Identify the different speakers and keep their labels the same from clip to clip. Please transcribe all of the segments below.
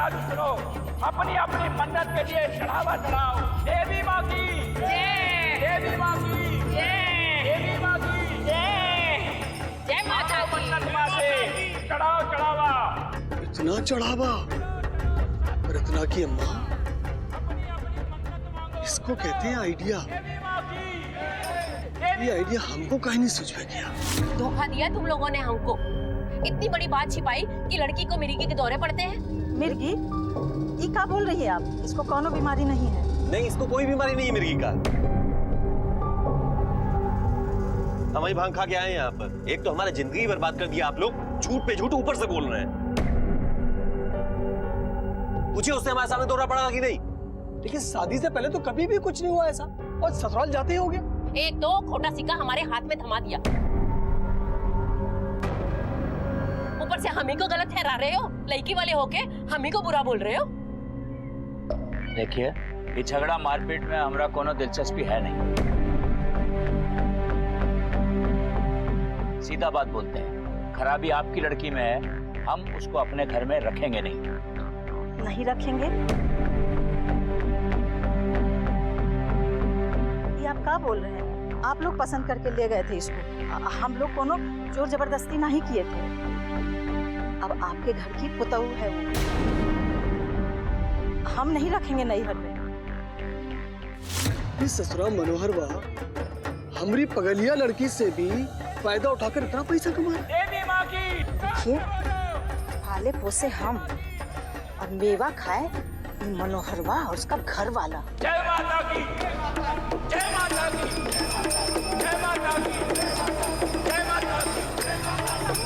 Speaker 1: साधु सुनो, अपनी अपनी मन्नत के लिए चढ़ावा चढ़ाओ। देवी माँ की जय, देवी माँ की जय, देवी माँ की जय, जय माता की। मन्नत माँ से चढ़ाओ चढ़ावा।
Speaker 2: इतना चढ़ावा? रत्ना की अम्मा, इसको कहते हैं आइडिया। ये आइडिया हमको कहीं नहीं सूझ में गया।
Speaker 3: धोखा दिया तुम लोगों ने हमको। इतनी बड़ी बात छिपाई कि लड़की को मिर्गी के दौरे पड़ते हैं।
Speaker 4: मिर्गी? ये क्या बोल रही है आप? इसको कोनो बीमारी नहीं है।
Speaker 5: नहीं, इसको कोई बीमारी नहीं है मिर्गी का। हम वही भांग खा के आए हैं यहाँ पर। एक तो हमारी जिंदगी बर्बाद कर दिया आप लोग, झूठ पे झूठ ऊपर से बोल रहे हैं। पूछिए उससे हमारे सामने दौरा पड़ा कि नहीं।
Speaker 2: लेकिन शादी से पहले तो कभी भी कुछ नहीं हुआ ऐसा, और ससुराल जाते ही हो गया।
Speaker 3: एक तो खोटा सिक्का हमारे हाथ में थमा दिया, ऊपर से हम ही को गलत ठहरा रहे हो। लड़की वाले होके हम ही को बुरा बोल रहे हो।
Speaker 1: देखिए, ये झगड़ा मारपीट में हमरा कोनो दिलचस्पी है नहीं। सीधा बात बोलते हैं, खराबी आपकी लड़की में है, हम उसको अपने घर में रखेंगे नहीं।
Speaker 4: नहीं रखेंगे? ये आप क्या बोल रहे हैं? आप लोग पसंद करके ले गए थे इसको, हम लोग कोनो जोर जबरदस्ती नहीं किए थे। अब आपके घर की पुतहू है वो, हम नहीं रखेंगे नैहर में।
Speaker 2: इस ससुराल मनोहर बा हमारी पगलिया लड़की से भी फायदा उठाकर इतना पैसा कमा रहे।
Speaker 4: पाले पोसे हम और मेवा खाए मनोहरवा और उसका घर वाला।
Speaker 1: जय माता की, जय माता की, जय माता की, जय माता की, जय माता की,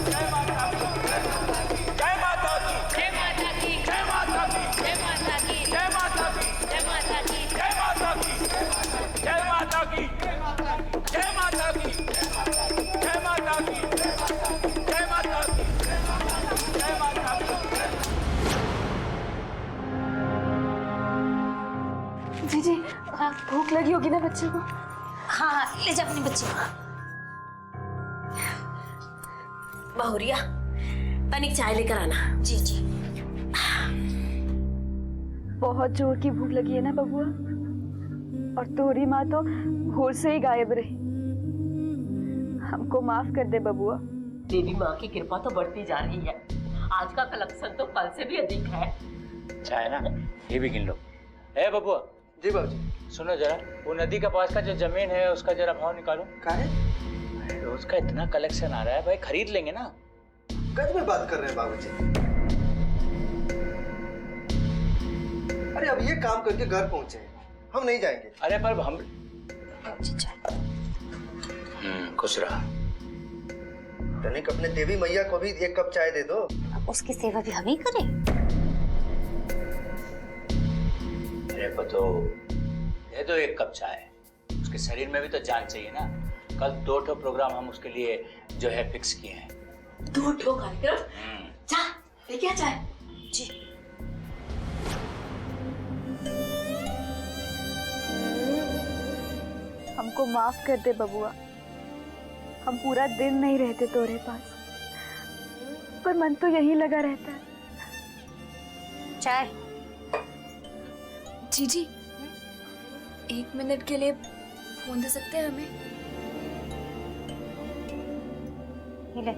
Speaker 1: जय माता की, जय माता की, जय माता की, जय माता की, जय माता की, जय माता की, जय माता की, जय माता की, जय माता की, जय माता की, जय माता की, जय माता की।
Speaker 6: जी भूख लगी होगी ना बच्चे को?
Speaker 3: हाँ, ले जा अपनी बच्ची। बहुरिया, तनिक चाय लेकर आना। जी जी।
Speaker 6: बहुत जोर की भूख लगी है ना बबुआ, और तोरी माँ तो भोर से ही गायब रही। हमको माफ कर दे बबुआ।
Speaker 3: देवी माँ की कृपा तो बढ़ती जा रही है। आज का कलेक्शन तो कल से भी अधिक है।
Speaker 1: चाय ना, ये भी गिन लो। ए बबुआ।
Speaker 2: जी बाबूजी।
Speaker 1: सुनो जरा, वो नदी के पास का जो जमीन है उसका जरा भाव निकालो।
Speaker 2: क्या है?
Speaker 1: रोज का इतना कलेक्शन आ रहा है भाई, खरीद लेंगे ना।
Speaker 2: कद में बात कर रहे हैं बाबूजी? अरे अब ये काम करके घर पहुंचे हैं, हम नहीं जाएंगे।
Speaker 1: अरे पर हम खुश रहा।
Speaker 2: तनिक अपने देवी मैया को भी एक कप चाय दे दो।
Speaker 3: अब उसकी सेवा भी हम ही करें।
Speaker 1: अरे पतो, दे दो एक कप चाय। उसके शरीर में भी तो जान चाहिए ना। कल 2 प्रोग्राम हम उसके लिए जो है फिक्स किए हैं।
Speaker 3: 2 कार्यक्रम? जा लेके आ चाय। जी।
Speaker 6: हमको माफ कर दे बबुआ, हम पूरा दिन नहीं रहते तोरे पास, पर मन तो यही लगा रहता है।
Speaker 3: चाय।
Speaker 6: जी 1 मिनट के लिए फोन दे सकते हैं हमें?
Speaker 3: ले।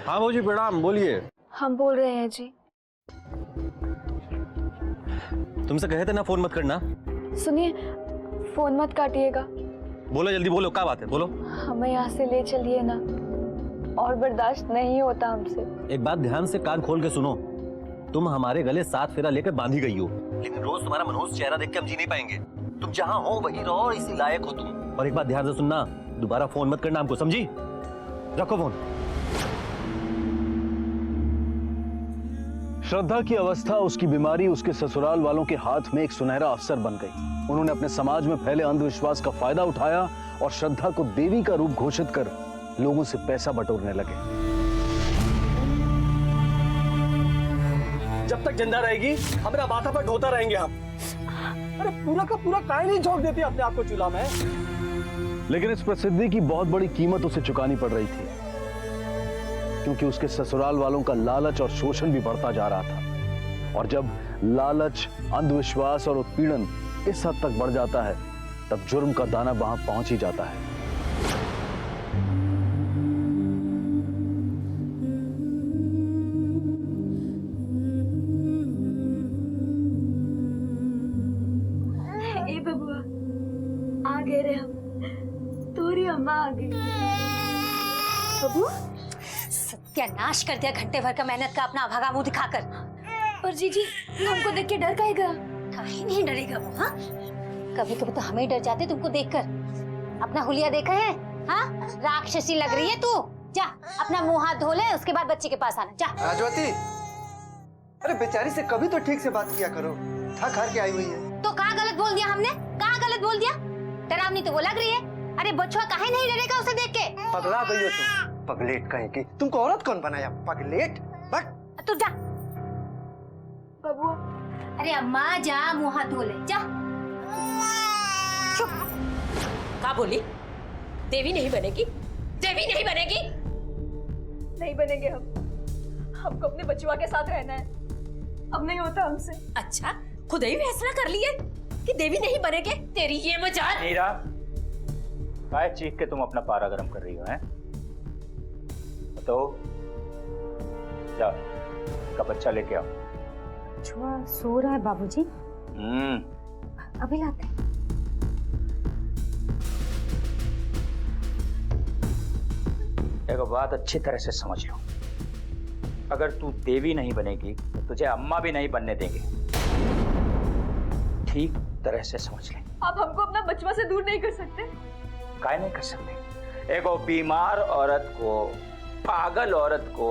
Speaker 5: हाँ भाजी प्रणाम, बोलिए।
Speaker 6: हम बोल रहे हैं जी।
Speaker 5: तुमसे कहे थे ना फोन मत करना।
Speaker 6: सुनिए, फोन मत काटिएगा।
Speaker 5: बोलो जल्दी बोलो, क्या बात है, बोलो।
Speaker 6: हमें यहाँ से ले चलिए ना, और बर्दाश्त नहीं होता हमसे।
Speaker 5: एक बात ध्यान से कान खोल के सुनो, तुम हमारे गले 7 फेरा लेकर बांधी गई हो, लेकिन रोज तुम्हारा मनहूस चेहरा देख के हम जी नहीं पाएंगे। तुम जहाँ हो वहीं रहो और इसी लायक हो तुम। और एक बात ध्यान से सुनना, दोबारा फोन मत करना हमको, समझी? रखो फोन।
Speaker 7: श्रद्धा की अवस्था, उसकी बीमारी उसके ससुराल वालों के हाथ में एक सुनहरा अवसर बन गई। उन्होंने अपने समाज में फैले अंधविश्वास का फायदा उठाया और श्रद्धा को देवी का रूप घोषित कर लोगों से पैसा बटोरने लगे।
Speaker 2: जब तक जिंदा रहेगी हमारा माथा पर ढोता रहेंगे हम। अरे पूरा का पूरा काहे नहीं झोंक देती अपने आप को चूल्हा में?
Speaker 7: लेकिन इस प्रसिद्धि की बहुत बड़ी कीमत उसे चुकानी पड़ रही थी, क्योंकि उसके ससुराल वालों का लालच और शोषण भी बढ़ता जा रहा था। और जब लालच, अंधविश्वास और उत्पीड़न इस हद तक बढ़ जाता है, तब जुर्म का दाना वहां पहुंच ही जाता है।
Speaker 6: ए बबुआ, आ गए रे हम, तोरी अम्मा आ गई। बबू,
Speaker 8: सत्यानाश कर दिया घंटे भर का मेहनत का अपना अभागा मुंह दिखाकर।
Speaker 6: पर जीजी हमको देख के डर काहेगा?
Speaker 8: काहे नहीं डरेगा वो? हाँ, कभी कभी तो हमें डर जाते तुमको देखकर। अपना हुलिया देखा है? हाँ, राक्षसी लग रही है तू। जा अपना मुंह हाथ धो ले, उसके बाद बच्चे के पास आना। जा।
Speaker 9: राजवती, अरे बेचारी से कभी तो ठीक से बात किया करो, थक हार के आई हुई है।
Speaker 8: तो कहाँ गलत बोल दिया हमने? कहाँ गलत बोल दिया? डरावनी तो वो लग रही है। अरे बच्चों काहे नहीं डरेगा उसे देख के?
Speaker 9: पगला गई हो तुम, पगलेट कहीं की। तुमको औरत कौन बनाया? पगलेट। बक।
Speaker 8: तू जा।
Speaker 6: बबुआ,
Speaker 8: अरे अम्मा जा, मुंह हाथ धो ले, जा।
Speaker 3: चुप। क्या बोली? देवी नहीं बनेगी? देवी नहीं बनेगी?
Speaker 6: नहीं बनेंगे हम। हमको अपने बचुआ के साथ रहना है। अब नहीं होता हमसे।
Speaker 3: अच्छा, खुद ही फैसला कर लिए कि देवी नहीं बनेगे? तेरी ये मजाल।
Speaker 1: नीरा, काय चीख के तुम अपना पारा गर्म कर रही हो? हैं तो जाओ, का बच्चा लेके आओ।
Speaker 8: छुआ सो रहा है बाबूजी। अभी लाते हैं।
Speaker 1: एक बात अच्छी तरह से समझ लो, अगर तू देवी नहीं बनेगी तो तुझे अम्मा भी नहीं बनने देंगे। ठीक तरह से समझ ले।
Speaker 6: आप हमको अपना बचवा से दूर नहीं कर सकते?
Speaker 1: काहे नहीं कर सकते? एक बीमार औरत को, पागल औरत को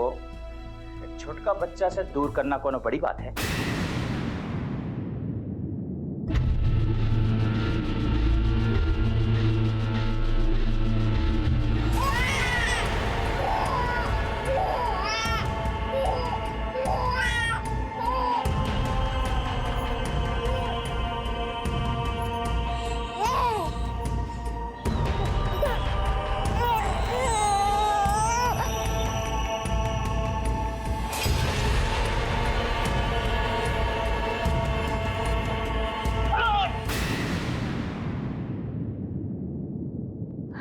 Speaker 1: एक छोटका बच्चा से दूर करना कोनो बड़ी बात है?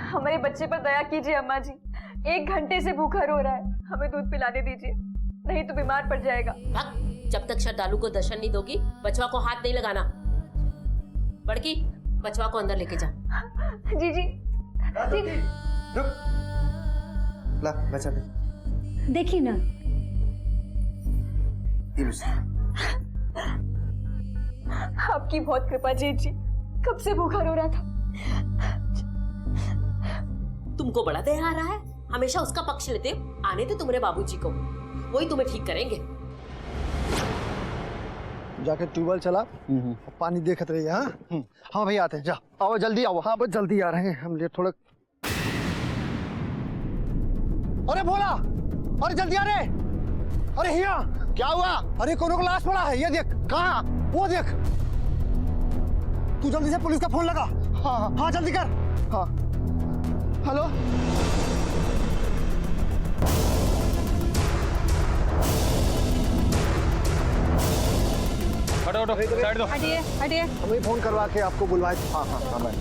Speaker 6: हमारे बच्चे पर दया कीजिए अम्मा जी। 1 घंटे से भूखा रो रहा है, हमें दूध पिलाने दीजिए, नहीं तो बीमार पड़ जाएगा।
Speaker 3: जब तक श्रद्धालु को दर्शन नहीं दोगी, बचवा को हाथ नहीं लगाना। बड़की, बचवा को अंदर लेके जा।
Speaker 6: जी जी जी।
Speaker 9: रुक, ला बचा दे।
Speaker 8: देखिए ना,
Speaker 6: आपकी बहुत कृपा जी जी। कब से भूखा रो रहा था।
Speaker 3: तुमको बड़ा दया आ रहा है, हमेशा उसका पक्ष लेते हो। आने तो तुम्हारे बाबूजी को, वही तुम्हें ठीक करेंगे।
Speaker 2: जाके ट्यूबवेल चला, पानी देखते रहिए। हाँ हाँ भैया आते हैं, जा आओ जल्दी आओ। हाँ बस जल्दी आ रहे हैं हम, लिए थोड़ा। अरे बोला, अरे जल्दी आ रहे। अरे हिया क्या हुआ? अरे कोनो को लाश पड़ा है, ये देख। कहाँ? वो देख। तू जल्दी से पुलिस का फोन लगा। हाँ हाँ हाँ जल्दी कर। हाँ हेलो,
Speaker 1: हटो हटो, साइड दो।
Speaker 6: हटिए हटिए।
Speaker 2: हमें फोन करवा के आपको बुलवाए। हाँ हाँ हाँ भाई।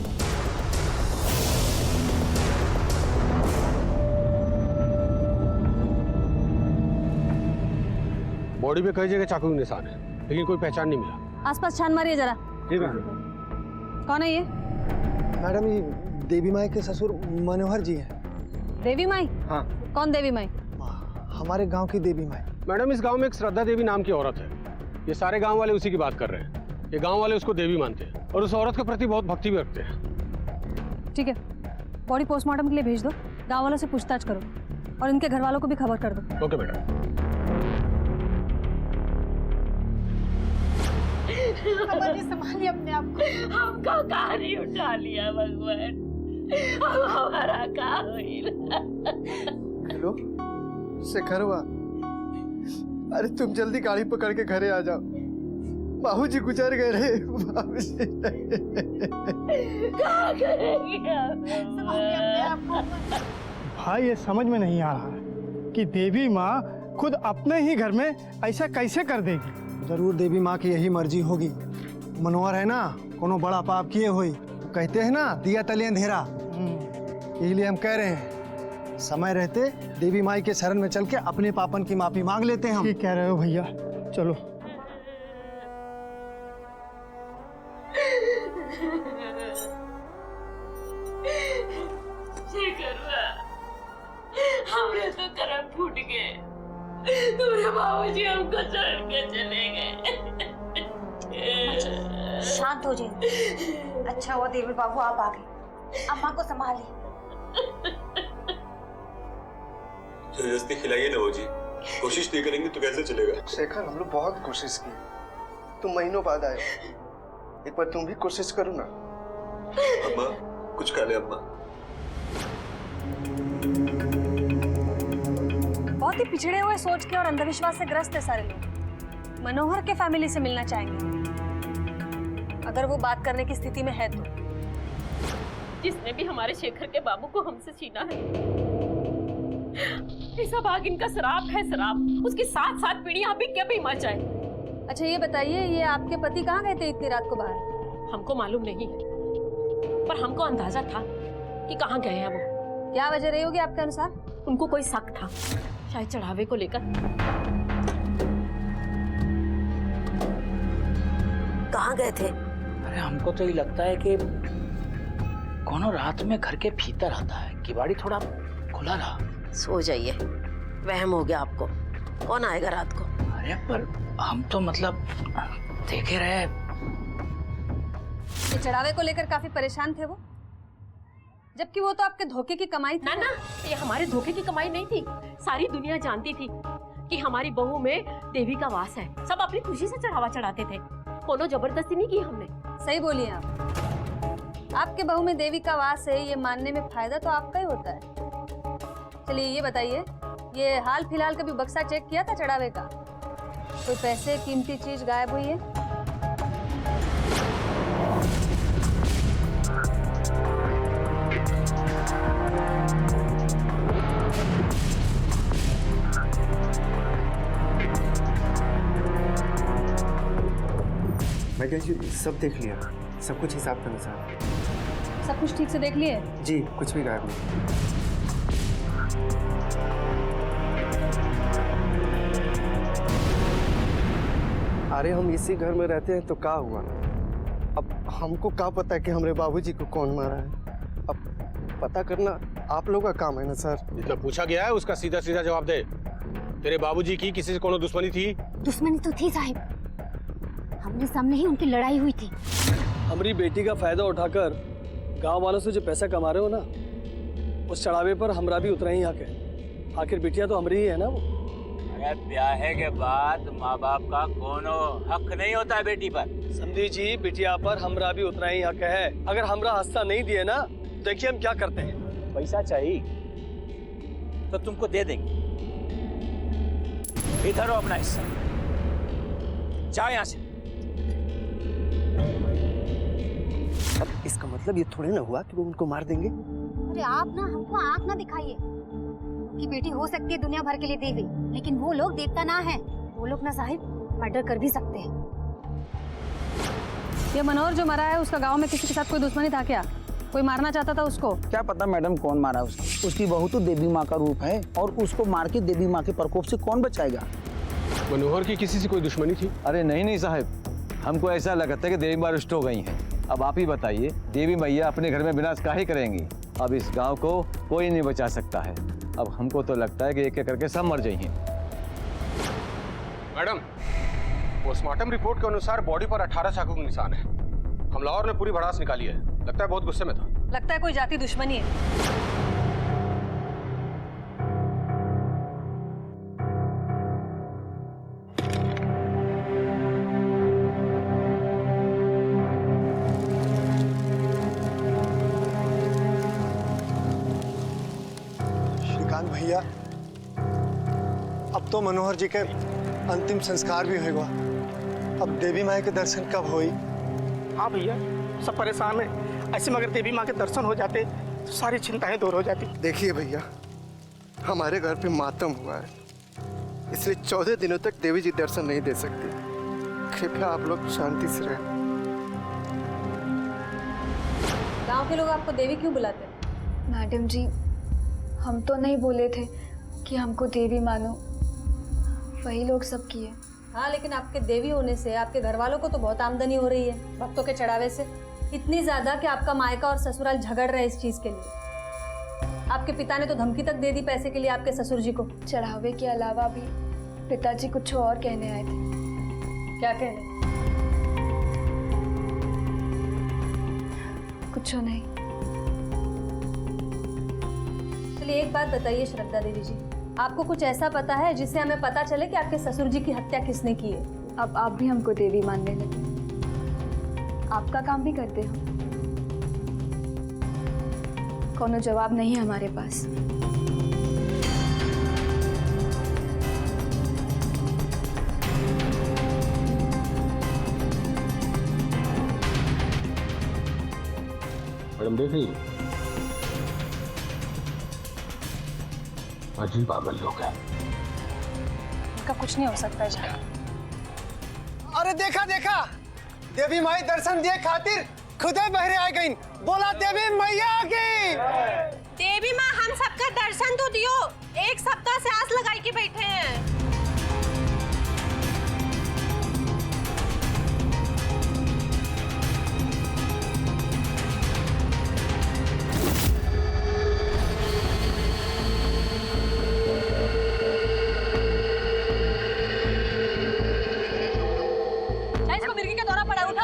Speaker 10: बॉडी पे कई जगह चाकू के निशान है, लेकिन कोई पहचान नहीं मिला।
Speaker 6: आसपास छान मारिए जरा।
Speaker 10: ठीक है।
Speaker 6: कौन है ये?
Speaker 2: मैडम ये देवी माई के ससुर मनोहर जी हैं।
Speaker 6: देवी माई?
Speaker 2: हाँ।
Speaker 6: कौन देवी माई?
Speaker 2: हमारे गांव की देवी माई।
Speaker 10: मैडम इस गांव में एक श्रद्धा देवी नाम की औरत है। ये सारे गांव वाले उसी की बात कर रहे हैं। ये गांव वाले उसको देवी मानते हैं और उस औरत के प्रति बहुत भक्ति भी रखते हैं।
Speaker 6: ठीक है, बॉडी पोस्टमार्टम के लिए भेज दो। गांव वालों से पूछताछ करो और इनके घर वालों को भी खबर कर दो।
Speaker 10: Okay madam.
Speaker 4: संभालिए अपने आप को।
Speaker 3: हमका कहानी उठा लिया भगवान, हमारा का
Speaker 9: हेलो शेखरवा, अरे तुम जल्दी गाड़ी पकड़ के घरे आ जाओ। बाबूजी गुजर गए रे बाबूजी।
Speaker 2: भाई ये समझ में नहीं आ रहा है कि देवी माँ खुद अपने ही घर में ऐसा कैसे कर देगी। जरूर देवी माँ की यही मर्जी होगी। मनोहर है ना, कोनो बड़ा पाप किए हुई, कहते हैं ना दिया तले अंधेरा। इसलिए हम कह रहे हैं समय रहते देवी माई के शरण में चल के अपने पापन की माफी मांग लेते हैं हम। ठीक कह रहे हो भैया, चलो।
Speaker 3: हमरे तो करम फूट गए, तुम्हारे बाबूजी हमको छोड़ के चले गए।
Speaker 8: शांत हो जाइए। अच्छा हुआ देवी बाबू आप आ गए, अम्मा को संभालिए।
Speaker 11: जबरदस्ती खिलाइए ना जी, कोशिश नहीं करेंगे तो कैसे चलेगा।
Speaker 9: शेखर हम लोग बहुत कोशिश की, तुम महीनों बाद आए, एक बार तुम भी कोशिश करो ना।
Speaker 11: अम्मा कुछ खा ले अम्मा।
Speaker 6: बहुत ही पिछड़े हुए सोच के और अंधविश्वास से ग्रस्त है सारे लोग। मनोहर के फैमिली से मिलना चाहेंगे, अगर वो बात करने की स्थिति में है तो।
Speaker 3: जिसने भी हमारे शेखर के बाबू को हमसे छीना है, ऐसा भाग इनका शराब है, शराब। उसकी 7 पीढ़ियां अभी क्या भी मर जाए।
Speaker 6: अच्छा ये बताइए, ये आपके पति कहाँ गए थे इतनी रात को बाहर?
Speaker 3: हमको मालूम नहीं है, पर हमको अंदाजा था कि कहाँ गए हैं वो।
Speaker 6: क्या वजह रही होगी आपके अनुसार?
Speaker 3: उनको कोई शक था, शायद चढ़ावे को लेकर।
Speaker 12: कहाँ गए थे?
Speaker 13: अरे हमको तो ये लगता है कि कोनो रात में घर के भीतर आता है, किवाड़ी थोड़ा खुला रहा।
Speaker 12: सो जाइए, वहम हो गया आपको। कौन आएगा रात को?
Speaker 13: अरे पर हम तो मतलब देखे रहे।
Speaker 6: ये चढ़ावे को लेकर काफी परेशान थे वो, जबकि वो तो आपके धोखे की कमाई थी।
Speaker 3: ना ना, ये हमारे धोखे की कमाई नहीं थी। सारी दुनिया जानती थी कि हमारी बहू में देवी का वास है। सब अपनी खुशी से चढ़ावा चढ़ाते थे, कोनो जबरदस्ती नहीं की हमने।
Speaker 6: सही बोलिए आप। आपके बहू में देवी का वास है, ये मानने में फायदा तो आपका ही होता है। चलिए ये बताइए, ये हाल फिलहाल कभी बक्सा चेक किया था चढ़ावे का? कोई पैसे कीमती चीज गायब हुई है?
Speaker 9: मैं जी सब देख लिया, सब कुछ हिसाब के अनुसार।
Speaker 6: सब कुछ ठीक से देख लिए?
Speaker 9: जी कुछ भी गायब नहीं। अरे हम इसी घर में रहते हैं तो क्या हुआ? अब हमको क्या पता कि हमारे बाबूजी को कौन मारा है? अब पता करना आप लोगों का काम है ना सर।
Speaker 10: जितना पूछा गया है उसका सीधा सीधा जवाब दे। तेरे बाबूजी की किसी से कोनो दुश्मनी थी?
Speaker 8: दुश्मनी तो थी साहिब, हमने सामने ही उनकी लड़ाई हुई थी।
Speaker 14: हमारी बेटी का फायदा उठाकर गांव वालों से जो पैसा कमा रहे हो ना, उस चढ़ावे पर हमरा भी उतना ही हक है। आखिर बिटिया तो हमारी ही है ना वो।
Speaker 13: अरे ब्याहे के बाद माँ बाप का कोनो हक नहीं होता है बेटी पर।
Speaker 14: समझी जी, बिटिया पर हमरा भी उतना ही हक है। अगर हमरा हिस्सा नहीं दिए ना, देखिए हम क्या करते हैं।
Speaker 13: पैसा चाहिए तो तुमको दे देंगे। इधर हो अपना हिस्सा, जाओ यहाँ से।
Speaker 9: अब इसका मतलब ये थोड़े ना हुआ कि वो उनको मार देंगे।
Speaker 8: अरे आप ना हमको आँख ना दिखाइए। उनकी बेटी हो सकती है दुनिया भर के लिए देवी, लेकिन वो लोग देवता ना है। वो लोग ना साहिब मर्डर कर भी सकते हैं।
Speaker 6: ये मनोहर जो मरा है, उसका गांव में किसी के साथ कोई दुश्मनी था क्या? कोई मारना चाहता था उसको?
Speaker 13: क्या पता मैडम कौन मारा उसको। उसकी बहू तो देवी माँ का रूप है, और उसको मार के देवी माँ के प्रकोप से कौन बचाएगा?
Speaker 10: मनोहर की किसी से कोई दुश्मनी थी?
Speaker 5: अरे नहीं साहब, हमको ऐसा लगता है कि देवी माँ रुष्ट हो गई हैं। अब आप ही बताइए, देवी मैया अपने घर में विनाश काहे करेंगी? अब इस गांव को कोई नहीं बचा सकता है। अब हमको तो लगता है कि एक एक करके सब मर जाएंगे।
Speaker 10: मैडम, पोस्टमार्टम रिपोर्ट के अनुसार बॉडी पर 18 चाकू के निशान है। हमलावर ने पूरी भड़ास निकाली है, लगता है बहुत गुस्से में था।
Speaker 6: लगता है कोई जाति दुश्मनी है।
Speaker 2: भैया, अब तो मनोहर जी के अंतिम संस्कार भी होगा।
Speaker 9: अब देवी माँ के दर्शन कब हुई?
Speaker 15: हाँ भैया, सब परेशान है। ऐसे मगर देवी माँ के दर्शन हो जाते तो सारी चिंताएं दूर हो जाती।
Speaker 9: देखिए भैया, हमारे घर पे मातम हुआ है, इसलिए 14 दिनों तक देवी जी दर्शन नहीं दे सकती। कृपया आप लोग शांति से रहें।
Speaker 6: गांव के लोग आपको देवी क्यों बुलाते हैं?
Speaker 16: मैडम जी, हम तो नहीं बोले थे कि हमको देवी मानो, वही लोग सब किए।
Speaker 6: हाँ, लेकिन आपके देवी होने से आपके घर वालों को तो बहुत आमदनी हो रही है भक्तों के चढ़ावे से, इतनी ज्यादा कि आपका मायका और ससुराल झगड़ रहे इस चीज के लिए। आपके पिता ने तो धमकी तक दे दी पैसे के लिए आपके ससुर जी को।
Speaker 16: चढ़ावे के अलावा भी पिताजी कुछ और कहने आए थे।
Speaker 6: क्या कहने?
Speaker 16: कुछ नहीं।
Speaker 6: चलिए एक बात बताइए श्रद्धा देवी जी, आपको कुछ ऐसा पता है जिससे हमें पता चले कि आपके ससुर जी की हत्या किसने की है?
Speaker 16: अब आप भी हमको देवी मानने लगे, आपका काम भी करते हो। कोनो जवाब नहीं है हमारे पास।
Speaker 10: मैडम देख रही हैं? अजीब पागल लोग हैं।
Speaker 16: उनका कुछ नहीं हो सकता जा।
Speaker 2: अरे देखा देखा, देवी माई दर्शन दिए खातिर खुदे बहरे आ गई। बोला देवी मैया की।
Speaker 3: देवी माँ हम सबका दर्शन तो दियो, एक सप्ताह से आस लगाई के बैठे हैं।
Speaker 6: इसको मिर्गी का दौरा पड़ा, उठा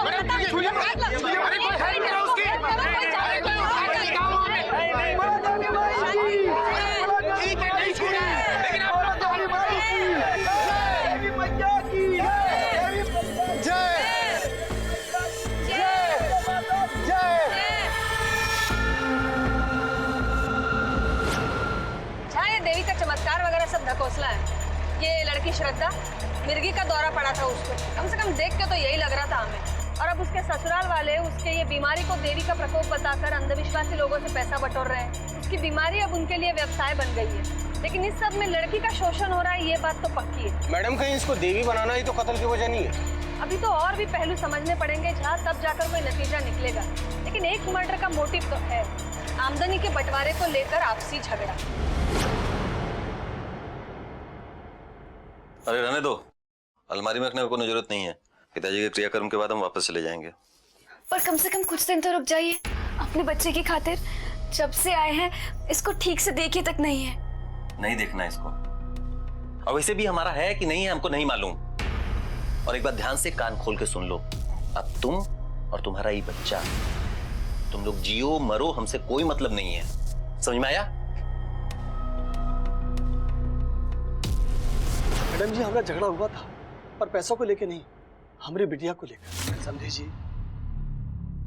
Speaker 6: देवी का चमत्कार वगैरह सब ढकोसला है। ये लड़की श्रद्धा, मिर्गी का दौरा पड़ा था उसको, कम से कम देख के तो यही लग रहा था हमें। और अब उसके ससुराल वाले उसके ये बीमारी को देवी का प्रकोप बताकर अंधविश्वासी लोगों से पैसा बटोर रहे हैं। उसकी बीमारी अब उनके लिए व्यवसाय बन गई है। लेकिन इस सब में लड़की का शोषण हो रहा है, ये बात तो पक्की है।
Speaker 10: मैडम, कहीं इसको देवी बनाना ही तो कत्ल की वजह नहीं है?
Speaker 6: अभी तो और भी पहलू समझने पड़ेंगे जहाँ तब जाकर कोई नतीजा निकलेगा। लेकिन एक मर्डर का मोटिव तो है, आमदनी के बंटवारे को लेकर आपसी झगड़ा।
Speaker 5: अरे रहने दो, अलमारी में रखने की कोई जरूरत नहीं है। पिताजी के क्रियाक्रम के बाद हम वापस चले जाएंगे।
Speaker 16: पर कम से कम कुछ दिन तो रुक जाइए अपने बच्चे की खातिर। जब से आए हैं इसको ठीक से देखे तक नहीं है।
Speaker 5: नहीं देखना इसको, और वैसे भी हमारा है कि नहीं है हमको नहीं मालूम। और एक बात ध्यान से कान खोल के सुन लो, अब तुम और तुम्हारा ये बच्चा, तुम लोग जियो मरो, हमसे कोई मतलब नहीं है। समझ में आया?
Speaker 14: मैडम जी, हमारा झगड़ा हुआ था पर पैसों को लेके नहीं, हमारी बिटिया को लेकर। समझे जी,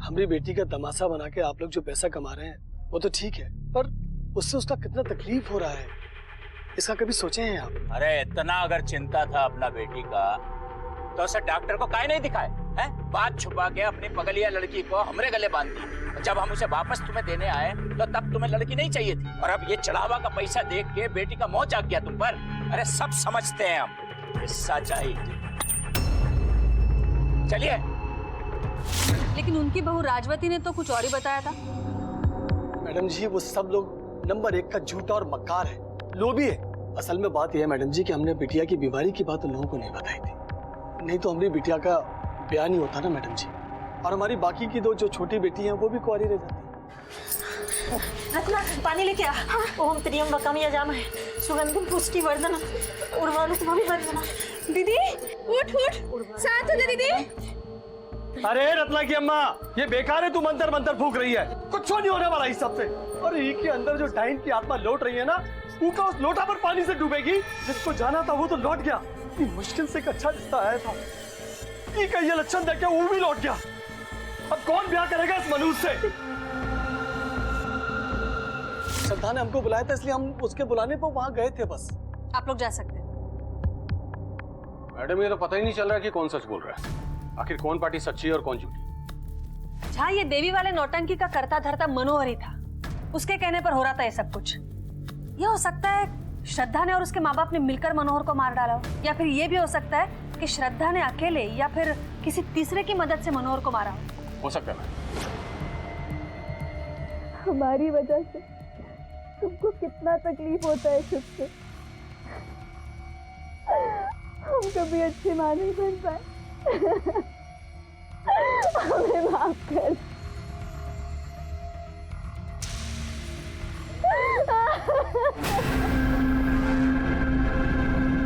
Speaker 14: हमारी बेटी का तमाशा बना के आप लोग जो पैसा कमा रहे हैं वो तो ठीक है, पर उससे उसका कितना तकलीफ हो रहा है, इसका कभी सोचे हैं आप?
Speaker 13: अरे इतना अगर चिंता था अपना बेटी का तो उसे डॉक्टर को काहे नहीं दिखाए हैं? बात छुपा के अपनी पगलिया लड़की को हमरे गले बांध दी। जब हम उसे वापस तुम्हें देने आए तो तब तुम्हें लड़की नहीं चाहिए थी, और अब ये चढ़ावा का पैसा देख के बेटी का मोह जाग गया तुम पर। अरे सब समझते हैं हम, हिस्सा चाहिए। चलिए।
Speaker 6: लेकिन उनकी बहू राजवती ने तो कुछ और ही बताया था।
Speaker 14: मैडम जी, वो सब लोग नंबर 1 का झूठा और मक्कार है, लोभी है। असल में बात यह है मैडम जी कि हमने बिटिया की बीमारी की बात उन लोगों को नहीं बताई थी, नहीं तो हमारी बिटिया का ब्याह नहीं होता ना मैडम जी। और हमारी बाकी की 2 जो छोटी बेटी हैं वो भी कुंवारी रह जाती।
Speaker 3: रत्ना, पानी लेके आ। ओम त्रियम वकम यजामहे सुगंधिम पुष्टिवर्धनम उर्वारुकमिव वर्धनम।
Speaker 16: दीदी उठ उठ, शांत हो जा दीदी।
Speaker 14: अरे रत्ना की अम्मा, ये बेकार है, तू मंतर मंतर फूक रही है, कुछ नहीं होने वाला इस सब से। और ये के अंदर जो डाइन की आत्मा लौट रही है ना, ऊका उस लोटा पर पानी से डूबेगी। जिसको जाना था वो तो लौट गया, इतनी मुश्किल से एक अच्छा रिश्ता आया था, ये लक्षण देख के वो भी लौट गया। अब कौन ब्याह करेगा इस मनुष्य से? श्रद्धा ने हमको बुलाया था, इसलिए हम उसके बुलाने पर वहां गए थे बस।
Speaker 6: आप लोग जा सकते हैं।
Speaker 10: मैडम, ये तो पता ही नहीं चल रहा कि कौन सच बोल रहा है। आखिर कौन पार्टी सच्ची है और कौन झूठी?
Speaker 6: जहाँ ये देवी वाले नौटंकी का करता धरता मनोहर ही था, उसके कहने पर हो रहा था ये सब कुछ। ये हो सकता है श्रद्धा ने और उसके माँ बाप ने मिलकर मनोहर को मार डाला हो, या फिर ये भी हो सकता है कि श्रद्धा ने अकेले या फिर किसी तीसरे की मदद से मनोहर को मारा
Speaker 10: हो सकता है।
Speaker 16: हमारी वजह से तुमको कितना तकलीफ होता है खुद से। हम कभी अच्छे मां नहीं बन पाए। हमें माफ कर।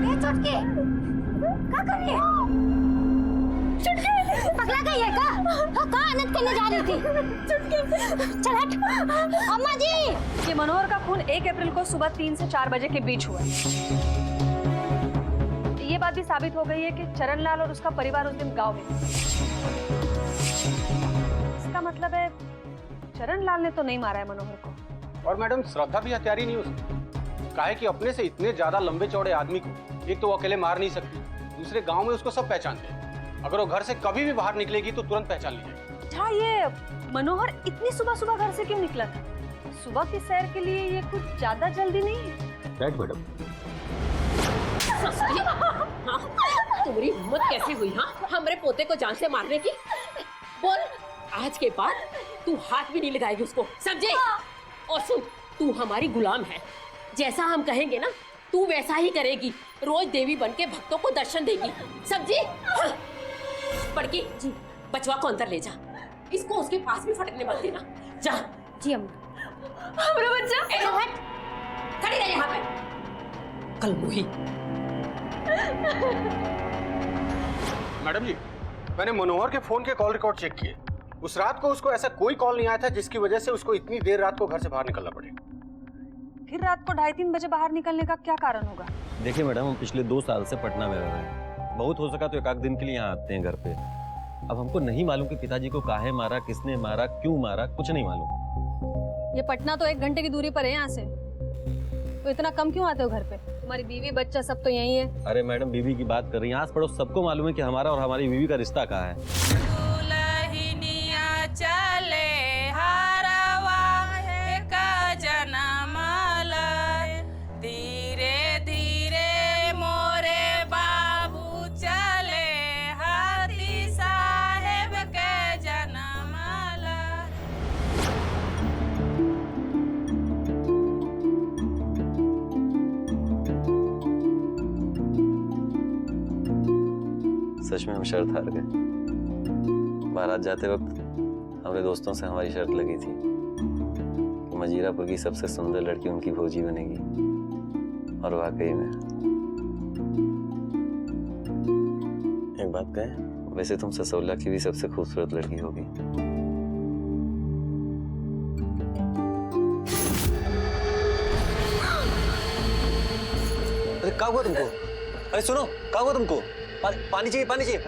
Speaker 8: ये चुटकी क्या कर रही है? चुटकी पगला गई है क्या? कहाँ आनंद करने जा रही थी? चुटकी चल हट। अम्मा जी,
Speaker 6: ये मनोहर का खून 1 अप्रैल को सुबह 3 से 4 बजे के बीच हुआ। ये बात भी साबित हो गई है कि चरणलाल और उसका परिवार उस दिन गांव में था। इसका मतलब है चरणलाल ने तो नहीं मारा है मनोहर को।
Speaker 10: और मैडम श्रद्धा भी हत्यारी नहीं हो सकती। काहे कि अपने से इतने ज्यादा लंबे चौड़े आदमी को एक तो वो अकेले मार नहीं सकती, दूसरे गांव में उसको सब पहचानते हैं। अगर वो घर से कभी भी बाहर निकलेगी तो तुरंत पहचान ली जाएगी।
Speaker 6: अच्छा, ये मनोहर इतनी सुबह सुबह घर से क्यों निकला था? सुबह की सैर के लिए ये कुछ ज्यादा जल्दी नहीं है?
Speaker 5: Right madam.
Speaker 3: तुम्हारी हिम्मत कैसे हुई? हाँ, हमरे पोते को जान से मारने की? बोल, आज के बाद तू हाथ भी नहीं लगाएगी उसको, समझे? और सुन, तू हमारी गुलाम है। जैसा हम कहेंगे ना, तू वैसा ही करेगी। रोज देवी बन के भक्तों को दर्शन देगी, समझी? हाँ। बड़की जी, बचवा को अंदर ले जा। इसको उसके पास भी फटकने मत देना। जा।
Speaker 8: जी अम्मा।
Speaker 3: हमारा बच्चा हट, खड़ी रह यहाँ पे। कल मुही।
Speaker 10: मैडम जी, मैंने मनोहर के फोन के कॉल रिकॉर्ड चेक किए। उस रात को उसको ऐसा कोई कॉल नहीं आया था जिसकी वजह से उसको इतनी देर रात को घर से बाहर निकलना पड़े।
Speaker 6: फिर रात को 2:30-3 बजे बाहर निकलने का क्या कारण होगा?
Speaker 5: देखिए मैडम, हम पिछले 2 साल से पटना में रह रहे हैं। बहुत हो सका तो 1 दिन के लिए यहाँ आते हैं घर पे। अब हमको नहीं मालूम कि पिताजी को काहे मारा, किसने मारा, क्यों मारा, कुछ नहीं मालूम।
Speaker 6: ये पटना तो 1 घंटे की दूरी पर है यहाँ से, तो इतना कम क्यों आते हो घर पे? हमारी बीवी बच्चा सब तो यही है।
Speaker 5: अरे मैडम, बीवी की बात कर रही हैं, आस पड़ोस सबको मालूम है कि हमारा और हमारी बीवी का रिश्ता कहाँ है।
Speaker 1: चले हरवा का जनमल, धीरे धीरे मोरे बाबू चले हाथी साहेब के जनमल।
Speaker 5: सच में हम शर्त हार गए। बारात जाते वक्त हमारे दोस्तों से हमारी शर्त लगी थी कि मजीरापुर की सबसे सुंदर लड़की उनकी भौजी बनेगी, और वाकई में एक बात कहें, वैसे तुम ससौला की भी सबसे खूबसूरत लड़की होगी। अरे क्या हुआ तुमको? अरे सुनो, क्या हुआ तुमको? पानी चाहिए, पानी चाहिए।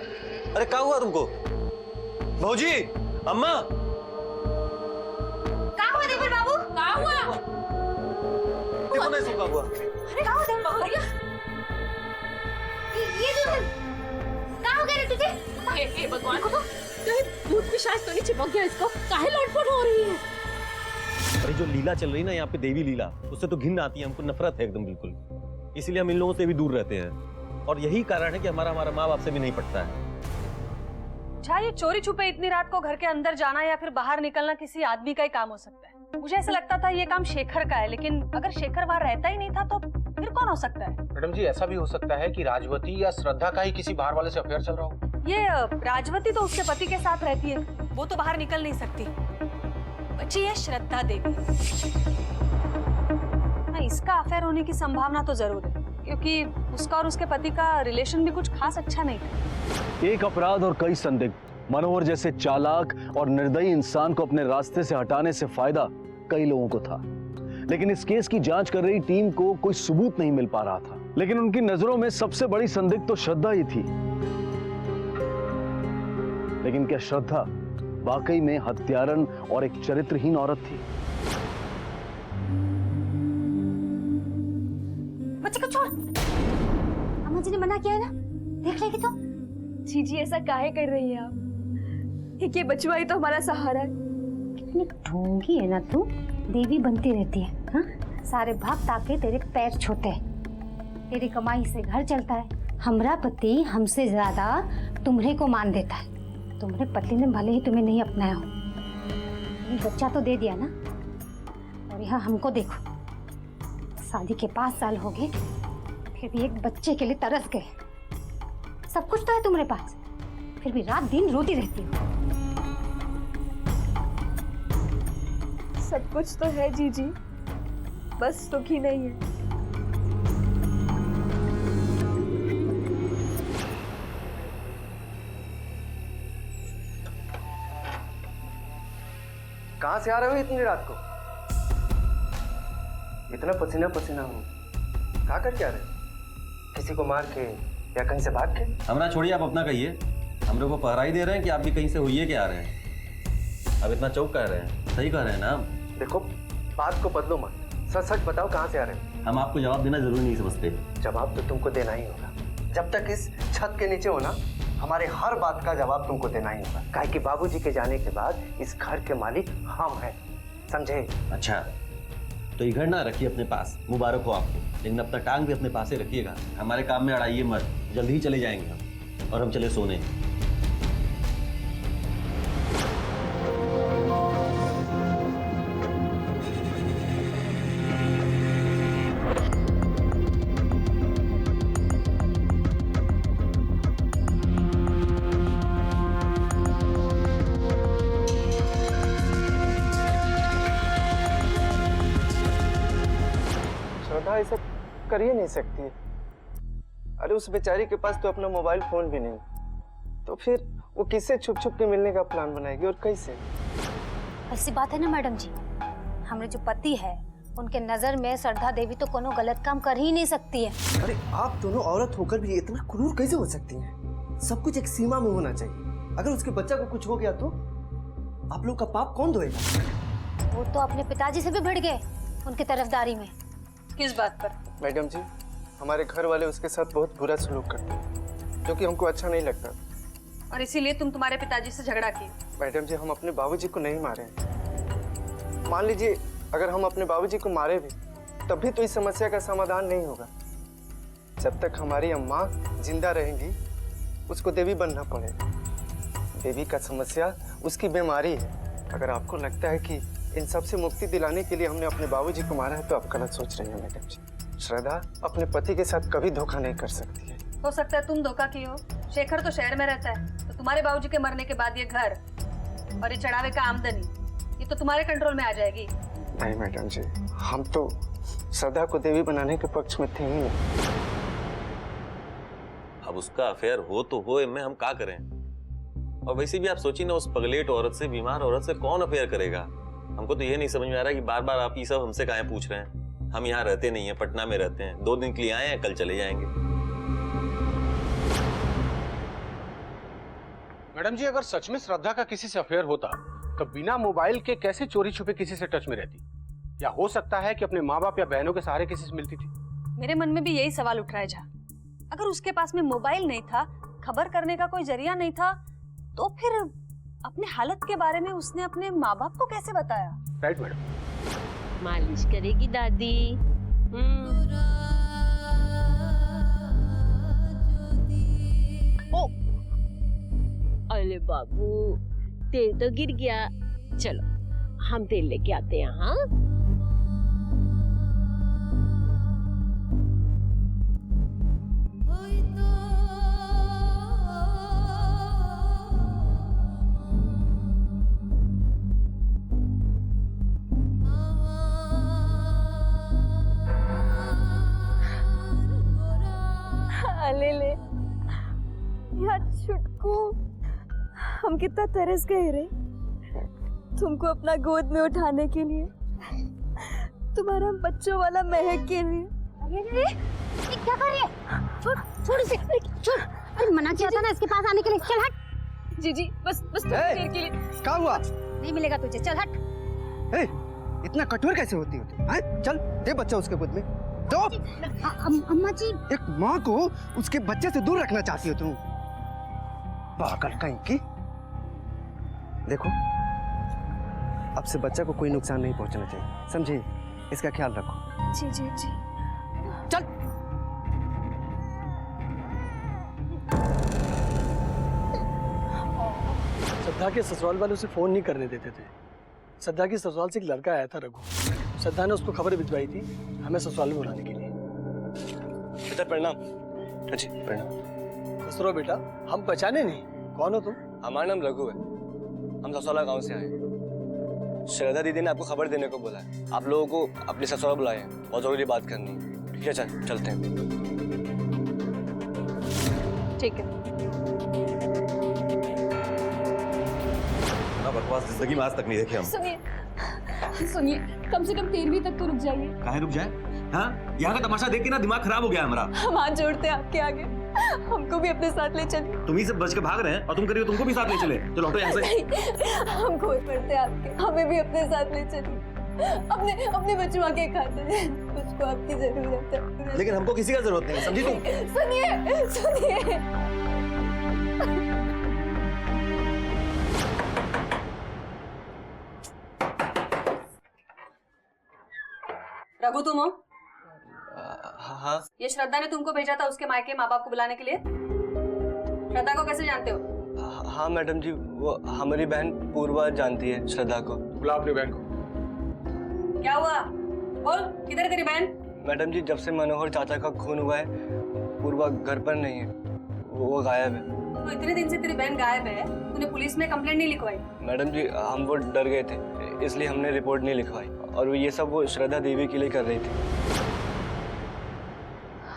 Speaker 5: अरे क्या हुआ तुमको? भौजी, अम्मा,
Speaker 8: क्या हुआ देवर बाबू?
Speaker 3: क्या हुआ?
Speaker 5: देखो नहीं सुन क्या हुआ।
Speaker 8: अरे क्या हुआ देवर बाबू? ये दुल्हन क्या हो गया रे तुझे?
Speaker 3: हे भगवान, कहीं भूत पिशाच तो नहीं चिपक गया इसको? काहे लौटपट हो रही है?
Speaker 5: अरे जो लीला चल रही ना यहाँ पे, देवी लीला, उससे तो घिन आती है, हमको नफरत है एकदम बिल्कुल। इसीलिए हम इन लोगों से भी दूर रहते हैं, और यही कारण है कि हमारा माँ बाप से भी नहीं पटता है।
Speaker 6: अच्छा, ये चोरी छुपे इतनी रात को घर के अंदर जाना या फिर बाहर निकलना किसी आदमी का ही काम हो सकता है। मुझे ऐसा लगता था ये काम शेखर का है, लेकिन अगर शेखर वहाँ रहता ही नहीं था तो फिर कौन हो सकता है?
Speaker 10: मैडम जी, ऐसा भी हो सकता है कि राजवती या श्रद्धा का ही किसी बाहर वाले से अफेयर चल रहा हो।
Speaker 6: ये राजवती तो उसके पति के साथ रहती है, वो तो बाहर निकल नहीं सकती। बची है श्रद्धा देवी। हाँ, इसका अफेयर होने की संभावना तो जरूर है, क्योंकि उसका और उसके पति का रिलेशन भी कुछ खास अच्छा नहीं था।
Speaker 7: एक अपराध और कई संदिग्ध। मनोहर जैसे चालाक और निर्दयी इंसान को अपने रास्ते से हटाने से फायदा कई लोगों को था, लेकिन इस केस की जांच कर रही टीम को कोई सबूत नहीं मिल पा रहा था। लेकिन उनकी नजरों में सबसे बड़ी संदिग्ध तो श्रद्धा ही थी। लेकिन क्या श्रद्धा वाकई में हत्यारन और एक चरित्रहीन औरत थी?
Speaker 8: बच्चे को छोड़। अम्मा जी ने मना किया है ना, देख लेगी तो।
Speaker 16: जीजी ऐसा काहे कर रही है आप? एक ये बचवा ही तो हमारा सहारा है।
Speaker 8: कितनी ढोंगी है ना तू, देवी बनती रहती है। हाँ, सारे भाग ताके तेरे पैर छोटे हैं। तेरी कमाई से घर चलता है। हमरा पति हमसे ज्यादा तुम्हारे को मान देता है। तुम्हारे पति ने भले ही तुम्हें नहीं अपनाया हो, बच्चा तो दे दिया ना। और यहाँ हमको देखो, शादी के 5 साल हो गए, फिर भी एक बच्चे के लिए तरस गए। सब कुछ तो है तुम्हारे पास, फिर भी रात दिन रोती रहती हो।
Speaker 16: सब कुछ तो है जीजी, बस सुखी नहीं है।
Speaker 9: कहाँ से आ रहे हो इतनी रात को? इतना पसीना पसीना हूँ, कहाँ करके आ रहे हो? किसी को मार के या कहीं से भाग के?
Speaker 5: हमरा छोड़िए, आप अपना कहिए। हम लोग को पहरा ही दे रहे हैं कि आप भी कहीं से हुई है कि आ रहे हैं? अब इतना चौक कह रहे हैं, सही कह रहे हैं ना?
Speaker 9: देखो, बात को बदलो मत, सच सच बताओ कहाँ से आ रहे हो?
Speaker 5: हम आपको जवाब देना जरूरी नहीं समझते।
Speaker 9: जवाब तो तुमको देना ही होगा। जब तक इस छत के नीचे हो ना, हमारे हर बात का जवाब तुमको देना ही होगा। काहे कि बाबूजी के जाने के बाद इस घर के मालिक हम हैं, समझे?
Speaker 5: अच्छा, तो ये घर ना रखिए अपने पास, मुबारक हो आपको, लेकिन अपना टांग भी अपने पास ही रखिएगा। हमारे काम में अड़ाइए मत, जल्दी ही चले जाएंगे हम, और हम चले सोने।
Speaker 9: ऐसा कर ही नहीं सकती है। अरे उस बेचारी के पास तो अपना मोबाइल फोन भी नहीं, तो फिर वो किससे छुप छुप के मिलने का प्लान बनाएगी और कैसे?
Speaker 8: ऐसी बात है ना मैडम जी, हमारे जो पति है उनके नजर में श्रद्धा देवी तो कोनो गलत काम कर ही नहीं सकती है।
Speaker 9: अरे आप दोनों औरत होकर भी इतना क्रूर कैसे हो सकती हैं? सब कुछ एक सीमा में होना चाहिए। अगर उसके बच्चा को कुछ हो गया तो आप लोग का पाप कौन धोएगा?
Speaker 8: वो तो अपने पिताजी से भी भिड़ गए उनकी तरफदारी में।
Speaker 6: किस बात पर?
Speaker 9: मैडम जी, हमारे घर वाले उसके साथ बहुत बुरा सलूक करते हैं, जो कि हमको अच्छा नहीं लगता।
Speaker 6: और इसीलिए तुम तुम्हारे पिताजी से झगड़ा किए?
Speaker 9: मैडम जी, हम अपने बाबूजी को नहीं मारे हैं। मान लीजिए अगर हम अपने बाबूजी को मारे भी, तब भी तो इस समस्या का समाधान नहीं होगा। जब तक हमारी अम्मा जिंदा रहेंगी, उसको देवी बनना पड़ेगा। देवी का समस्या उसकी बीमारी है। अगर आपको लगता है कि इन सब से मुक्ति दिलाने के लिए हमने अपने बाबूजी को मारा है, तो आप गलत सोच रही हैं मैडम जी। श्रद्धा अपने पति के साथ कभी धोखा नहीं कर सकती है।
Speaker 6: हो सकता है तुम धोखा की हो। शेखर तो शहर में रहता है, तो तुम्हारे बाबूजी के मरने के बाद ये घर और ये चढ़ावे का आमदनी, ये तो तुम्हारे कंट्रोल में आ जाएगी।
Speaker 9: नहीं मैडम जी, हम तो श्रद्धा को देवी बनाने के पक्ष में थे ही नहीं।
Speaker 5: अब उसका अफेयर हो तो हो, में हम क्या करें? और वैसे भी आप सोचिए ना, उस पगलेट औरत से, बीमार औरत से कौन अफेयर करेगा? हमको तो ये नहीं समझ में आ रहा कि बार बार आप ये सब हमसे काहे पूछ रहे हैं। हम यहाँ रहते नहीं हैं, पटना में रहते हैं, 2 दिन के लिए आए हैं, कल चले जाएंगे।
Speaker 10: मैडम जी, अगर सच में श्रद्धा का किसी से अफेयर होता तो बिना मोबाइल के कैसे चोरी छुपे किसी से टच में रहती? या हो सकता है कि अपने माँ बाप या बहनों के सहारे किसी से मिलती थी?
Speaker 6: मेरे मन में भी यही सवाल उठ रहा है झा। अगर उसके पास में मोबाइल नहीं था, खबर करने का कोई जरिया नहीं था, तो फिर अपने हालत के बारे में उसने अपने माँ बाप को कैसे बताया?
Speaker 10: Right madam.
Speaker 3: मालिश करेगी दादी। ओ, अरे बाबू, तेल तो गिर गया। चलो हम तेल लेके आते हैं। हाँ,
Speaker 16: ले ले यार छुटकू, हम कितना तरस गए रे तुमको अपना गोद में उठाने के लिए, तुम्हारा बच्चों वाला महक के लिए।
Speaker 8: अरे ये क्या कर रही है? छोड़ इसे, छोड़। अरे मना किया था ना इसके पास आने के लिए। चल हट।
Speaker 16: जीजी बस थोड़ी देर के लिए।
Speaker 9: क्या हुआ?
Speaker 8: नहीं मिलेगा तुझे, चल हट।
Speaker 9: इतना कठोर कैसे होती हो तुम? चल दे बच्चा उसके गोद में। तो
Speaker 8: अम्मा जी,
Speaker 9: एक माँ को उसके बच्चे से दूर रखना चाहती हो तुम? पागल कहीं की। देखो, अब से बच्चा को कोई नुकसान नहीं पहुंचना चाहिए, समझिए? इसका ख्याल रखो।
Speaker 16: जी जी जी।
Speaker 9: चल।
Speaker 14: श्रद्धा के ससुराल वाले उसे फोन नहीं करने देते थे। श्रद्धा की ससुराल से एक लड़का आया था, रघु। श्रद्धा ने उसको खबर भिजवाई थी हमें ससुराल में बुलाने के लिए।
Speaker 9: बेटा प्रणाम। जी प्रणाम।
Speaker 14: खुश रहो बेटा, हम पहचाने नहीं, कौन हो तुम?
Speaker 9: हमारा नाम रघु है, हम ससुराल गांव से आए हैं। श्रद्धा दीदी ने आपको खबर देने को बोला है, आप लोगों को अपने ससुराल बुलाए हैं, बहुत जरूरी बात करनी है। ठीक है, चलते हैं।
Speaker 16: ठीक है।
Speaker 5: बकवास जिंदगी में आज तक नहीं देखे हम।
Speaker 16: सुनिए, कम से कम 13वीं तक तो रुक जाइए।
Speaker 5: काहे रुक जाए? हाँ, यहाँ का तमाशा देख के ना दिमाग खराब हो गया हमारा।
Speaker 16: हम हाथ जोड़ते हैं आपके आगे, हमको भी अपने साथ ले चलिए।
Speaker 5: तुम ही सब बच के भाग रहे हैं और तुम करिए तुमको भी साथ ले चले। चलो हटो यहाँ से।
Speaker 16: हम खोए पड़ते हैं आपके, हमें भी अपने साथ ले चलिए। अपने बच्चों के खाते कुछ को आपकी जरूरत है।
Speaker 5: लेकिन हमको किसी का जरूरत नहीं, समझी तुम?
Speaker 16: सुनिए।
Speaker 6: रघु तुम हो?
Speaker 9: हाँ।
Speaker 6: ये श्रद्धा ने तुमको भेजा था उसके मायके माँ बाप को बुलाने के लिए। श्रद्धा को कैसे जानते हो?
Speaker 9: हाँ मैडम जी, वो हमारी बहन पूर्वा जानती है श्रद्धा को।
Speaker 10: बुला अपनी बहन को।
Speaker 6: क्या हुआ? बोल, किधर है तेरी बहन?
Speaker 9: मैडम जी, जब से मनोहर चाचा का खून हुआ है, पूर्वा घर पर नहीं है, वो गायब है।
Speaker 6: तो इतने दिन से तेरी बहन गायब है, तूने पुलिस में कंप्लेंट नहीं लिखवाई?
Speaker 9: मैडम जी, हम वो डर गए थे, इसलिए हमने रिपोर्ट नहीं लिखवाई। और ये सब वो श्रद्धा देवी के लिए कर रही थी।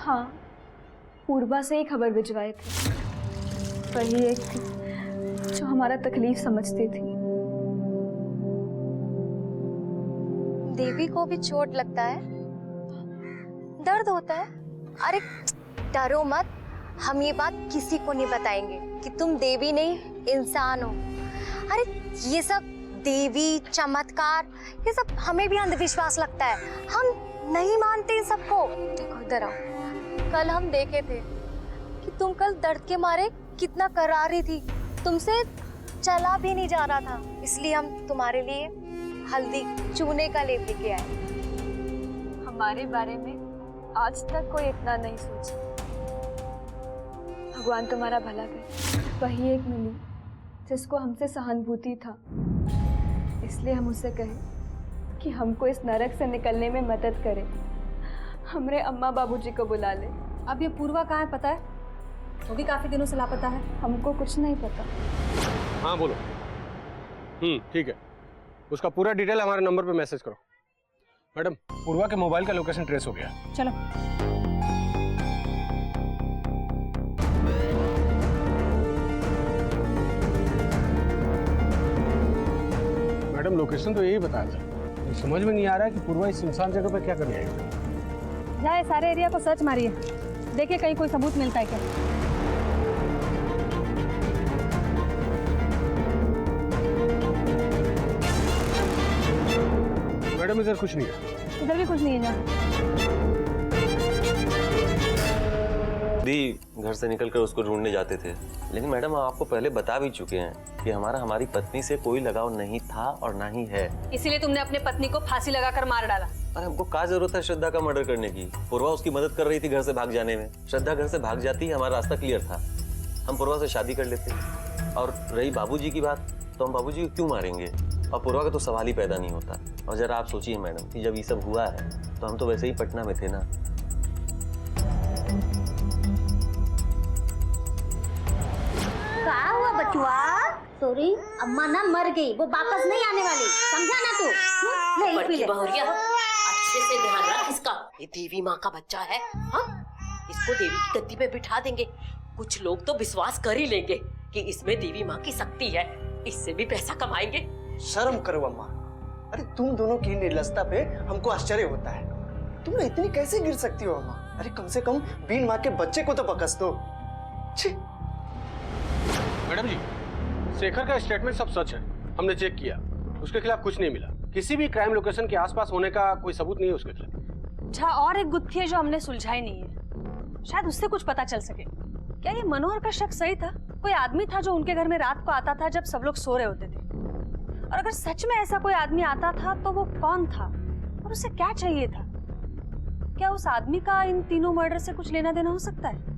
Speaker 16: हाँ, पूर्वा से ही खबर भिजवाए थे। वही एक थी जो हमारा तकलीफ समझती थी।
Speaker 17: देवी को भी चोट लगता है, दर्द होता है। अरे डरो मत, हम ये बात किसी को नहीं बताएंगे कि तुम देवी नहीं इंसान हो। अरे ये सब देवी चमत्कार, ये सब हमें भी अंधविश्वास लगता है, हम नहीं मानते इन सबको। देखो इधर आओ, कल हम देखे थे कि तुम कल दर्द के मारे कितना करा रही थी, तुमसे चला भी नहीं जा रहा था, इसलिए हम तुम्हारे लिए हल्दी चूने का लेप लेके आए।
Speaker 16: हमारे बारे में आज तक कोई इतना नहीं सोचा। भगवान तुम्हारा भला करे। वही एक मिली जिसको हमसे सहानुभूति था, इसलिए हम उससे कहे कि हमको इस नरक से निकलने में मदद करे, हमरे अम्मा बाबूजी को बुला ले।
Speaker 6: अब ये पूर्वा कहाँ है पता है? वो भी काफी दिनों से लापता है।
Speaker 16: हमको कुछ नहीं पता।
Speaker 10: हाँ बोलो। ठीक है, उसका पूरा डिटेल हमारे नंबर पे मैसेज करो। मैडम, पूर्वा के मोबाइल का लोकेशन ट्रेस हो गया।
Speaker 6: चलो।
Speaker 10: मैडम, लोकेशन तो यही बताया था, समझ में नहीं आ रहा है कि पूर्वा इस सुनसान जगह पर क्या करने आएगा।
Speaker 6: जाए सारे एरिया को सर्च मारिए, देखिए कहीं कोई सबूत मिलता है क्या।
Speaker 10: मैडम, इधर कुछ नहीं है।
Speaker 6: इधर भी कुछ नहीं है। जहाँ
Speaker 5: दी घर से निकलकर उसको ढूंढने जाते थे, लेकिन मैडम आपको पहले बता भी चुके हैं कि हमारी पत्नी से कोई लगाव नहीं था और ना ही है।
Speaker 6: इसीलिए तुमने अपने पत्नी को फांसी लगाकर मार डाला।
Speaker 5: अरे हमको क्या जरूरत है श्रद्धा का मर्डर करने की? पूर्वा उसकी मदद कर रही थी घर से भाग जाने में। श्रद्धा घर से भाग जाती, हमारा रास्ता क्लियर था, हम पूर्वा से शादी कर लेते। और रही बाबूजी की बात, तो हम बाबूजी को क्यों मारेंगे? और पूर्वा का तो सवाल ही पैदा नहीं होता। और जरा आप सोचिए मैडम कि जब ये सब हुआ है तो हम तो वैसे ही पटना में थे ना।
Speaker 8: क्या हुआ बचुआ? सॉरी, अम्मा ना मर गई, वो वापस नहीं आने वाली, समझा ना तू? ले पी ले।
Speaker 3: बहुरिया, अच्छे से ध्यान रख इसका, ये देवी माँ का बच्चा है। हाँ, इसको देवी की गद्दी पे बिठा देंगे। कुछ लोग तो विश्वास कर ही लेंगे कि इसमें देवी माँ की शक्ति है, इससे भी पैसा कमाएंगे।
Speaker 9: शर्म करो अम्मा। अरे तुम दोनों की निर्लजता पे हमको आश्चर्य होता है। तुम इतनी कैसे गिर सकती हो अम्मा? अरे कम से कम बीन माँ के बच्चे को तो बकस दो।
Speaker 10: मैडम जी, शेखर का स्टेटमेंट सब सच है, हमने चेक किया, उसके खिलाफ कुछ नहीं मिला। किसी भी क्राइम लोकेशन के आसपास होने का कोई सबूत नहीं है उसके खिलाफ।
Speaker 6: अच्छा, और एक गुत्थी है जो हमने सुलझाई नहीं है, शायद उससे कुछ पता चल सके। क्या ये मनोहर का शक सही था? कोई आदमी था जो उनके घर में रात को आता था जब सब लोग सो रहे होते थे। और अगर सच में ऐसा कोई आदमी आता था तो वो कौन था और उसे क्या चाहिए था? क्या उस आदमी का इन तीनों मर्डर से कुछ लेना देना हो सकता है?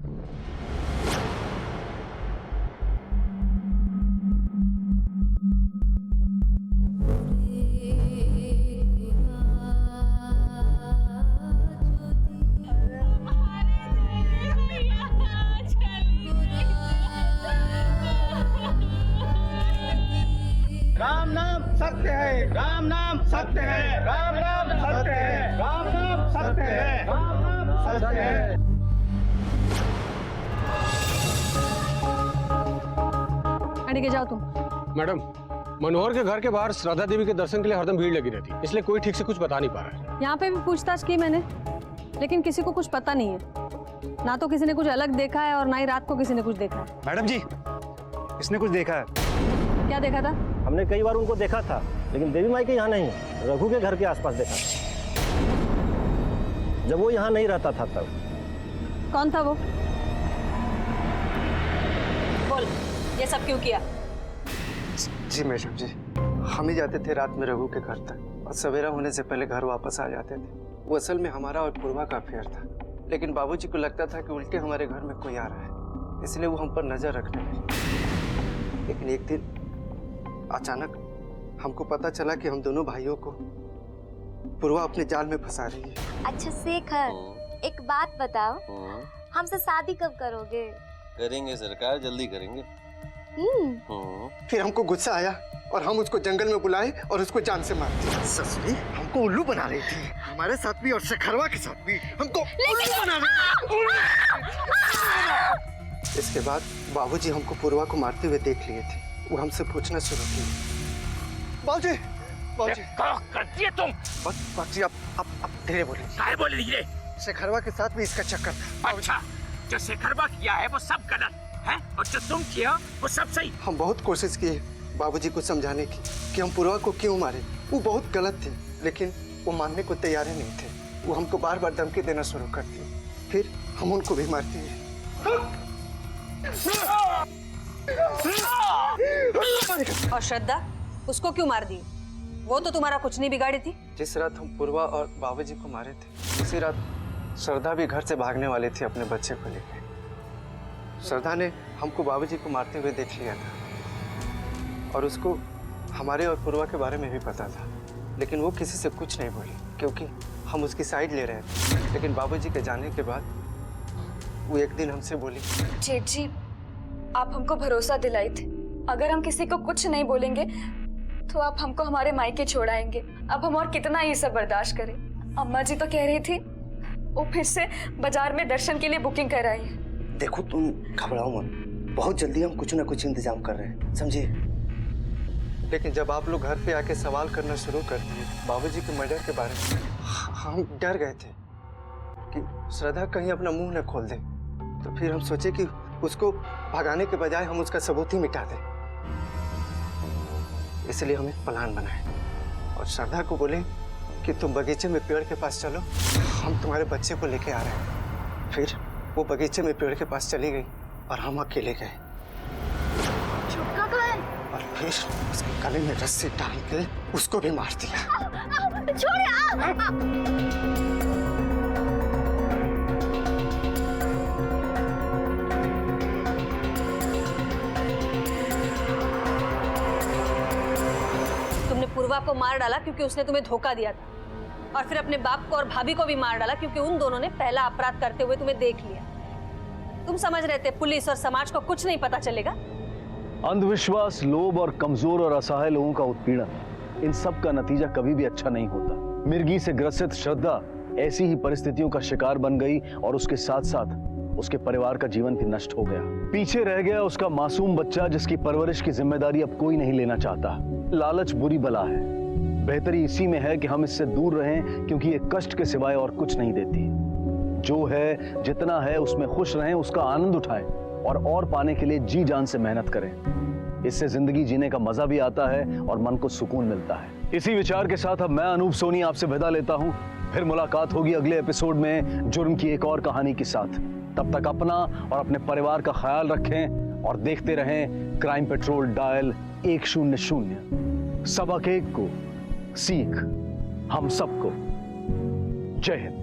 Speaker 15: राम नाम सत्य है, राम नाम सत्य है, राम नाम सत्य है, राम नाम सत्य है, राम नाम सत्य है।
Speaker 6: के जाओ तुम।
Speaker 10: मैडम, मनोहर के घर के बाहर श्रद्धा देवी के दर्शन के लिए हरदम भीड़ लगी रहती है, इसलिए कोई ठीक से कुछ बता नहीं पा रहा है।
Speaker 6: यहाँ पे भी पूछताछ की मैंने, लेकिन किसी को कुछ पता नहीं है। ना तो किसी ने कुछ अलग देखा है और ना ही रात को किसी ने कुछ देखा है।
Speaker 2: मैडम जी, इसने कुछ देखा है।
Speaker 6: क्या देखा था?
Speaker 5: हमने कई बार उनको देखा था, लेकिन देवी माई के यहाँ नहीं, रघु के घर के आसपास देखा, जब वो यहाँ नहीं रहता था तब।
Speaker 6: कौन था वो? बोल, ये सब क्यों किया?
Speaker 9: जी मैडम जी, हम ही जाते थे रात में रघु के घर तक और सवेरा होने से पहले घर वापस आ जाते थे। वो असल में हमारा और पूर्वा का अफेयर था, लेकिन बाबूजी को लगता था कि उल्टे हमारे घर में कोई आ रहा है, इसलिए वो हम पर नजर रखने लगे। लेकिन एक दिन अचानक हमको पता चला कि हम दोनों भाइयों को पूर्वा अपने जाल में फंसा रही है।
Speaker 17: अच्छा शेखर, एक बात बताओ, हमसे शादी कब करोगे?
Speaker 5: करेंगे सरकार, जल्दी करेंगे।
Speaker 9: फिर हमको गुस्सा आया और हम उसको जंगल में बुलाए और उसको जान से मार दिया। ससुरी हमको उल्लू बना रही थी, हमारे साथ भी और शेखरवा के साथ भी हमको उल्लू बना रही थी। इसके बाद बाबूजी हमको पूर्वा को मारते हुए देख लिए थे। वो हमसे पूछना शुरू किया। बाबूजी, बाबूजी
Speaker 13: क्या करती है तुम?
Speaker 9: बाबूजी अब धीरे बोले।
Speaker 13: काहे बोले धीरे?
Speaker 9: शेखरवा के साथ भी इसका चक्कर था।
Speaker 13: अच्छा, जो शेखरवा किया है वो सब गलत है और जो तुम किया वो सब सही।
Speaker 9: हम बहुत कोशिश किए बाबूजी को समझाने की कि हम पूर्वा को क्यों मारे, वो बहुत गलत थे, लेकिन वो मानने को तैयार ही नहीं थे। वो हमको बार बार धमकी देना शुरू कर दी, फिर हम उनको भी मारती है।
Speaker 6: और श्रद्धा, उसको क्यों मार दी? वो तो तुम्हारा कुछ नहीं बिगाड़ी थी।
Speaker 9: जिस रात हम पूर्वा और बाबूजी को मारे थे, उसी रात श्रद्धा भी घर से भागने वाली थी अपने बच्चे को लेकर। श्रद्धा ने हमको बाबूजी को मारते हुए देख लिया था और उसको हमारे और पूर्वा के बारे में भी पता था, लेकिन वो किसी से कुछ नहीं बोली क्योंकि हम उसकी साइड ले रहे थे। लेकिन बाबूजी के जाने के बाद वो एक दिन हमसे बोली,
Speaker 16: जेठ जी, आप हमको भरोसा दिलाई थे, अगर हम किसी को कुछ नहीं बोलेंगे तो आप हमको हमारे मायके छोड़ाएंगे। अब हम और कितना ये सब बर्दाश्त करें? अम्मा जी तो कह रही थी वो फिर से बाजार में दर्शन के लिए बुकिंग कराई है।
Speaker 9: देखो तुम घबराओ मत, बहुत जल्दी हम कुछ ना कुछ इंतजाम कर रहे हैं, समझिए। लेकिन जब आप लोग घर पे आके सवाल करना शुरू कर दिए बाबूजी के मर्डर के बारे में, हम डर गए थे कि श्रद्धा कहीं अपना मुंह न खोल दे। तो फिर हम सोचे कि उसको भगाने के बजाय हम उसका सबूत ही मिटा दें। इसलिए हम एक प्लान बनाए और श्रद्धा को बोले कि तुम बगीचे में पेड़ के पास चलो, हम तुम्हारे बच्चे को लेके आ रहे हैं। फिर वो बगीचे में पेड़ के पास चली गई और हम अकेले गए और फिर उसके गले में रस्सी डाल के उसको भी मार दिया।
Speaker 6: तुमने पूर्वा को मार डाला क्योंकि उसने तुम्हें धोखा दिया था, और फिर अपने बाप को और भाभी को भी मार डाला क्योंकि उन दोनों ने पहला अपराध करते हुए तुम्हें देख लिया। तुम समझ रहे थे पुलिस और समाज को कुछ नहीं पता चलेगा।
Speaker 7: अंधविश्वास, लोभ और कमजोर और असहाय लोगों का उत्पीड़न, इन सब का नतीजा कभी भी अच्छा नहीं होता। मिर्गी से ग्रसित श्रद्धा ऐसी ही परिस्थितियों का शिकार बन गई और उसके साथ साथ उसके परिवार का जीवन भी नष्ट हो गया। पीछे रह गया उसका मासूम बच्चा जिसकी परवरिश की जिम्मेदारी अब कोई नहीं लेना चाहता। लालच बुरी बला है, बेहतरी इसी में है कि हम इससे दूर रहें क्योंकि ये कष्ट के सिवाय और कुछ नहीं देती। जो है, जितना है उसमें खुश रहें, उसका आनंद उठाएं और पाने के लिए जी जान से मेहनत करें। इससे जिंदगी जीने का मजा भी आता है और मन को सुकून मिलता है। इसी विचार के साथ अब मैं अनूप सोनी आपसे विदा लेता हूं। फिर मुलाकात होगी अगले एपिसोड में जुर्म की एक और कहानी के साथ। तब तक अपना और अपने परिवार का ख्याल रखें और देखते रहें क्राइम पेट्रोल डायल 100। सबक एक को सीख हम सबको। जय हिंद।